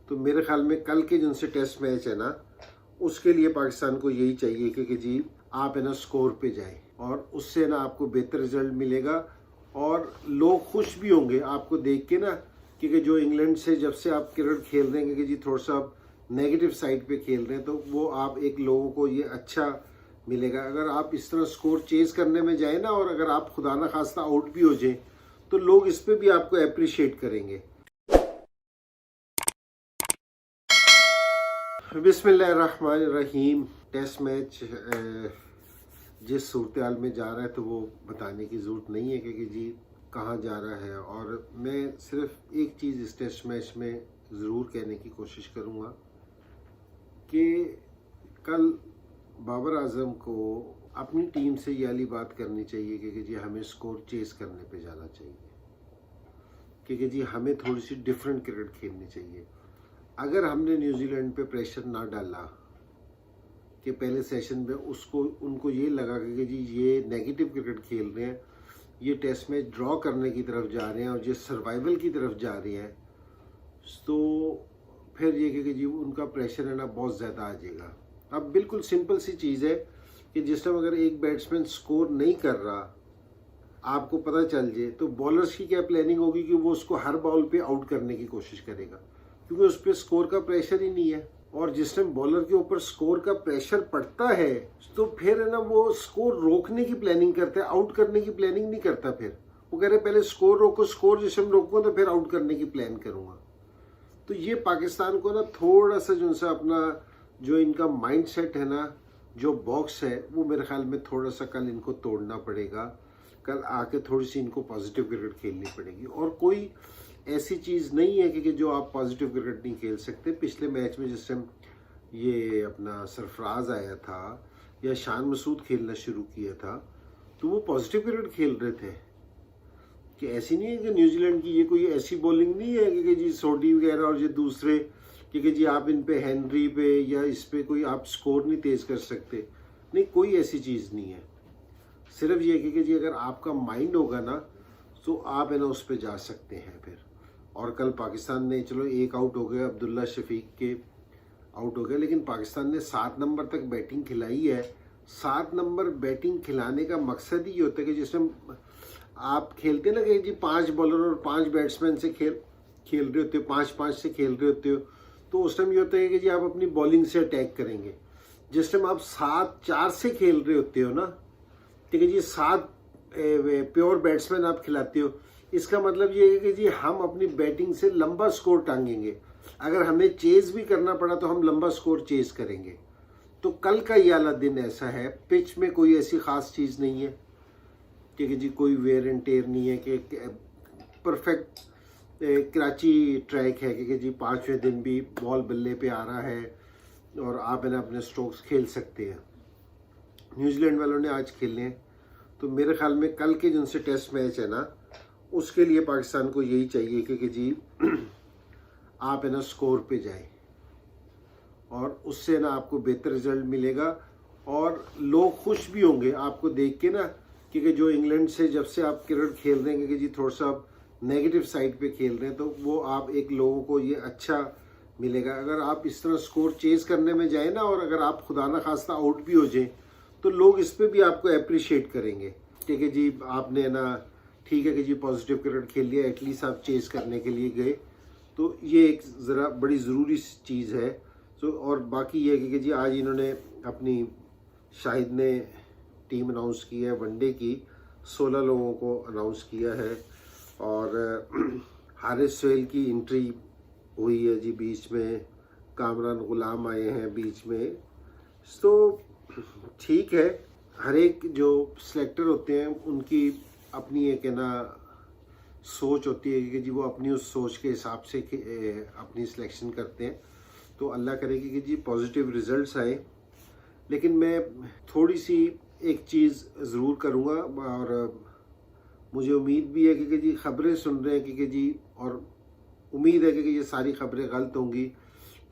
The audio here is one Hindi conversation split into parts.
तो मेरे ख्याल में कल के जिनसे टेस्ट मैच है ना, उसके लिए पाकिस्तान को यही चाहिए कि जी आप है ना स्कोर पे जाएं और उससे ना आपको बेहतर रिजल्ट मिलेगा और लोग खुश भी होंगे आपको देख के ना, क्योंकि जो इंग्लैंड से जब से आप क्रिकेट खेल रहे हैं कि जी थोड़ा सा नेगेटिव साइड पे खेल रहे हैं, तो वो आप एक लोगों को ये अच्छा मिलेगा। अगर आप इस तरह स्कोर चेज करने में जाए ना और अगर आप खुदा ना खास्ता आउट भी हो जाए तो लोग इस पे भी आपको अप्रिशिएट करेंगे। बिस्मिल्लाहिर्रहमानिर्रहीम। टेस्ट मैच जिस सूरत हाल में जा रहा है तो वो बताने की ज़रूरत नहीं है कि जी कहाँ जा रहा है। और मैं सिर्फ एक चीज़ इस टेस्ट मैच में ज़रूर कहने की कोशिश करूँगा कि कल बाबर आजम को अपनी टीम से ये वाली बात करनी चाहिए कि जी हमें स्कोर चेस करने पे जाना चाहिए, क्योंकि जी हमें थोड़ी सी डिफरेंट क्रिकेट खेलनी चाहिए। अगर हमने न्यूजीलैंड पे प्रेशर ना डाला कि पहले सेशन में उनको ये लगा कि जी ये नेगेटिव क्रिकेट खेल रहे हैं, ये टेस्ट मैच ड्रॉ करने की तरफ जा रहे हैं और ये सर्वाइवल की तरफ जा रहे हैं, तो फिर ये कि जी उनका प्रेशर है ना बहुत ज़्यादा आ जाएगा। अब बिल्कुल सिंपल सी चीज़ है कि जिस टाइम अगर एक बैट्समैन स्कोर नहीं कर रहा आपको पता चल जाए, तो बॉलर्स की क्या प्लानिंग होगी कि वो उसको हर बॉल पे आउट करने की कोशिश करेगा, क्योंकि उस पर स्कोर का प्रेशर ही नहीं है। और जिस टाइम बॉलर के ऊपर स्कोर का प्रेशर पड़ता है तो फिर है ना वो स्कोर रोकने की प्लानिंग करता है, आउट करने की प्लानिंग नहीं करता। फिर वो कह रहे पहले स्कोर रोको, स्कोर जिस टाइम रोको तो फिर आउट करने की प्लान करूंगा। तो ये पाकिस्तान को ना थोड़ा सा जो सा अपना जो इनका माइंड सेट है ना, जो बॉक्स है, वो मेरे ख्याल में थोड़ा सा कल इनको तोड़ना पड़ेगा। कल आके थोड़ी सी इनको पॉजिटिव क्रिकेट खेलनी पड़ेगी। और कोई ऐसी चीज़ नहीं है कि जो आप पॉजिटिव क्रिकेट नहीं खेल सकते। पिछले मैच में जिस टाइम ये अपना सरफराज आया था या शान मसूद खेलना शुरू किया था तो वो पॉजिटिव क्रिकेट खेल रहे थे। कि ऐसी नहीं है कि न्यूजीलैंड की ये कोई ऐसी बॉलिंग नहीं है कि जी सोडी वगैरह और ये दूसरे कि जी आप इन पे हेनरी पे या इस पे कोई आप स्कोर नहीं तेज कर सकते। नहीं, कोई ऐसी चीज़ नहीं है। सिर्फ ये कि जी अगर आपका माइंड होगा ना तो आप है ना उस पर जा सकते हैं फिर। और कल पाकिस्तान ने चलो एक आउट हो गया, अब्दुल्ला शफीक के आउट हो गया, लेकिन पाकिस्तान ने 7 नंबर तक बैटिंग खिलाई है। 7 नंबर बैटिंग खिलाने का मकसद ही होता है कि जिसमें आप खेलते ना कि जी 5 बॉलर और 5 बैट्समैन से खेल रहे होते हो, 5-5 से खेल रहे होते हो, तो उस टाइम ये होता है कि जी आप अपनी बॉलिंग से अटैक करेंगे। जिस टाइम आप 7-4 से खेल रहे होते हो ना, ठीक है जी, 7 प्योर बैट्समैन आप खिलाते हो, इसका मतलब ये है कि जी हम अपनी बैटिंग से लंबा स्कोर टांगेंगे। अगर हमें चेज भी करना पड़ा तो हम लंबा स्कोर चेज करेंगे। तो कल का ये वाला दिन ऐसा है, पिच में कोई ऐसी खास चीज़ नहीं है कि जी कोई वेयर एंड टेयर नहीं है कि परफेक्ट कराची ट्रैक है कि जी 5वें दिन भी बॉल बल्ले पे आ रहा है और आप है ना अपने स्ट्रोक्स खेल सकते हैं। न्यूजीलैंड वालों ने आज खेलने हैं, तो मेरे ख्याल में कल के जिनसे टेस्ट मैच है ना, उसके लिए पाकिस्तान को यही चाहिए कि जी आप है ना स्कोर पे जाएं और उससे ना आपको बेहतर रिजल्ट मिलेगा और लोग खुश भी होंगे आपको देख के ना, क्योंकि जो इंग्लैंड से जब से आप क्रिकेट खेल रहे हैं कि जी थोड़ा सा नेगेटिव साइड पे खेल रहे हैं, तो वो आप एक लोगों को ये अच्छा मिलेगा। अगर आप इस तरह स्कोर चेज करने में जाए ना और अगर आप खुदा ना खास्ता आउट भी हो जाए तो लोग इस पे भी आपको अप्रिशिएट करेंगे कि जी आपने ना ठीक है कि जी पॉजिटिव क्रिकेट खेल लिया, एटलीस्ट आप चेज करने के लिए गए। तो ये एक ज़रा बड़ी ज़रूरी चीज़ है। तो और बाकी ये है कि जी आज इन्होंने अपनी शाहिद ने टीम अनाउंस की है वनडे की, 16 लोगों को अनाउंस किया है और हारिस सोहेल की एंट्री हुई है जी बीच में, कामरान गुलाम आए हैं बीच में। तो ठीक है, हर एक जो सिलेक्टर होते हैं उनकी अपनी एक है ना सोच होती है कि जी वो अपनी उस सोच के हिसाब से अपनी सिलेक्शन करते हैं। तो अल्लाह करेगी कि जी पॉजिटिव रिजल्ट्स आए। लेकिन मैं थोड़ी सी एक चीज़ ज़रूर करूँगा और मुझे उम्मीद भी है कि जी ख़बरें सुन रहे हैं कि जी, और उम्मीद है कि ये सारी ख़बरें गलत होंगी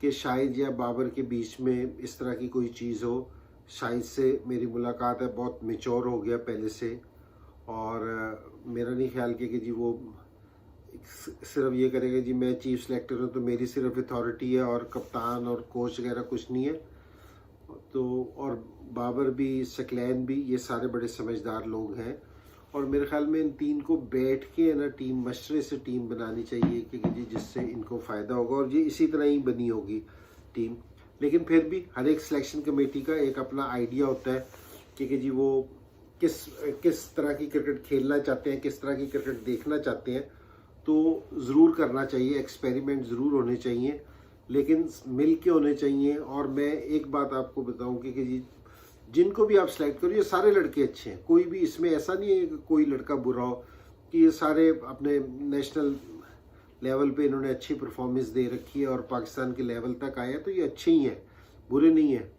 कि शाहिद या बाबर के बीच में इस तरह की कोई चीज़ हो। शाहिद से मेरी मुलाकात है, बहुत मैच्योर हो गया पहले से, और मेरा नहीं ख्याल कि जी वो सिर्फ ये करेगा जी मैं चीफ सेलेक्टर हूँ तो मेरी सिर्फ अथॉरिटी है और कप्तान और कोच वगैरह कुछ नहीं है। तो और बाबर भी, सकलैन भी, ये सारे बड़े समझदार लोग हैं और मेरे ख्याल में इन तीन को बैठ के ना टीम मशवरे से टीम बनानी चाहिए कि जी जिससे इनको फ़ायदा होगा और ये इसी तरह ही बनी होगी टीम। लेकिन फिर भी हर एक सिलेक्शन कमेटी का एक अपना आइडिया होता है कि जी वो किस तरह की क्रिकेट खेलना चाहते हैं, किस तरह की क्रिकेट देखना चाहते हैं। तो ज़रूर करना चाहिए, एक्सपेरिमेंट ज़रूर होने चाहिए, लेकिन मिल के होने चाहिए। और मैं एक बात आपको बताऊं कि जी जिनको भी आप सेलेक्ट करो ये सारे लड़के अच्छे हैं, कोई भी इसमें ऐसा नहीं है कि कोई लड़का बुरा हो, कि ये सारे अपने नेशनल लेवल पे इन्होंने अच्छी परफॉर्मेंस दे रखी है और पाकिस्तान के लेवल तक आए हैं, तो ये अच्छे ही हैं, बुरे नहीं हैं।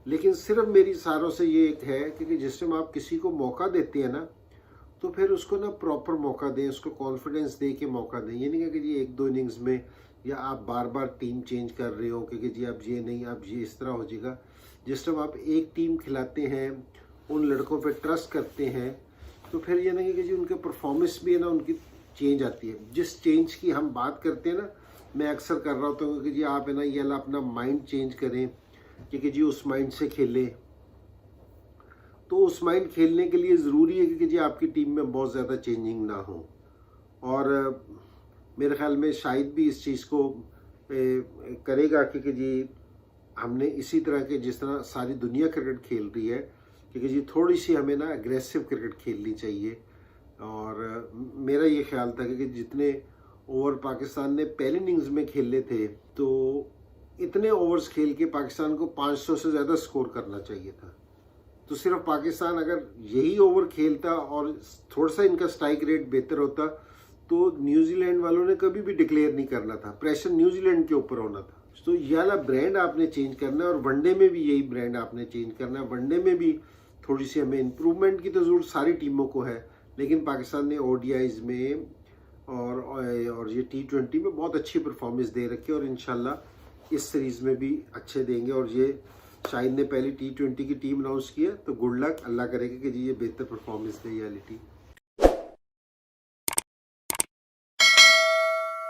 लेकिन सिर्फ मेरी सारों से ये एक है कि जिस टाइम आप किसी को मौका देते हैं ना, तो फिर उसको ना प्रॉपर मौका दें, उसको कॉन्फिडेंस दे के मौका दें। ये नहीं है कि जी एक दो इनिंग्स में या आप बार बार टीम चेंज कर रहे हो कि जी अब ये नहीं, अब ये इस तरह हो जाएगा। जिस टाइम आप एक टीम खिलाते हैं, उन लड़कों पे ट्रस्ट करते हैं, तो फिर ये नहीं कि जी उनके परफॉर्मेंस भी है ना उनकी चेंज आती है। जिस चेंज की हम बात करते हैं ना, मैं अक्सर कर रहा होता हूँ कि जी आप है ना ये अपना माइंड चेंज करें कि जी उस माइंड से खेलें। तो उस माइंड खेलने के लिए ज़रूरी है कि जी आपकी टीम में बहुत ज़्यादा चेंजिंग ना हो। और मेरे ख्याल में शायद भी इस चीज़ को करेगा कि जी हमने इसी तरह के जिस तरह सारी दुनिया क्रिकेट खेल रही है कि जी थोड़ी सी हमें ना एग्रेसिव क्रिकेट खेलनी चाहिए। और मेरा ये ख्याल था कि जितने ओवर पाकिस्तान ने पहले इनिंग्स में खेले थे, तो इतने ओवर्स खेल के पाकिस्तान को 500 से ज़्यादा स्कोर करना चाहिए था। तो सिर्फ पाकिस्तान अगर यही ओवर खेलता और थोड़ा सा इनका स्ट्राइक रेट बेहतर होता, तो न्यूजीलैंड वालों ने कभी भी डिक्लेयर नहीं करना था, प्रेशर न्यूजीलैंड के ऊपर होना था। तो ये वाला ब्रांड आपने चेंज करना है और वनडे में भी यही ब्रांड आपने चेंज करना है। वनडे में भी थोड़ी सी हमें इम्प्रूवमेंट की तो जरूरत सारी टीमों को है, लेकिन पाकिस्तान ने ओडीआईज में और ये T20 में बहुत अच्छी परफॉर्मेंस दे रखी है और इंशाल्लाह इस सीरीज़ में भी अच्छे देंगे। और ये शाहिद ने पहली T20 की टीम अनाउंस की है, तो गुड लक, अल्लाह करेगा कि जी ये बेहतर परफॉर्मेंस दे ये वाली टीम।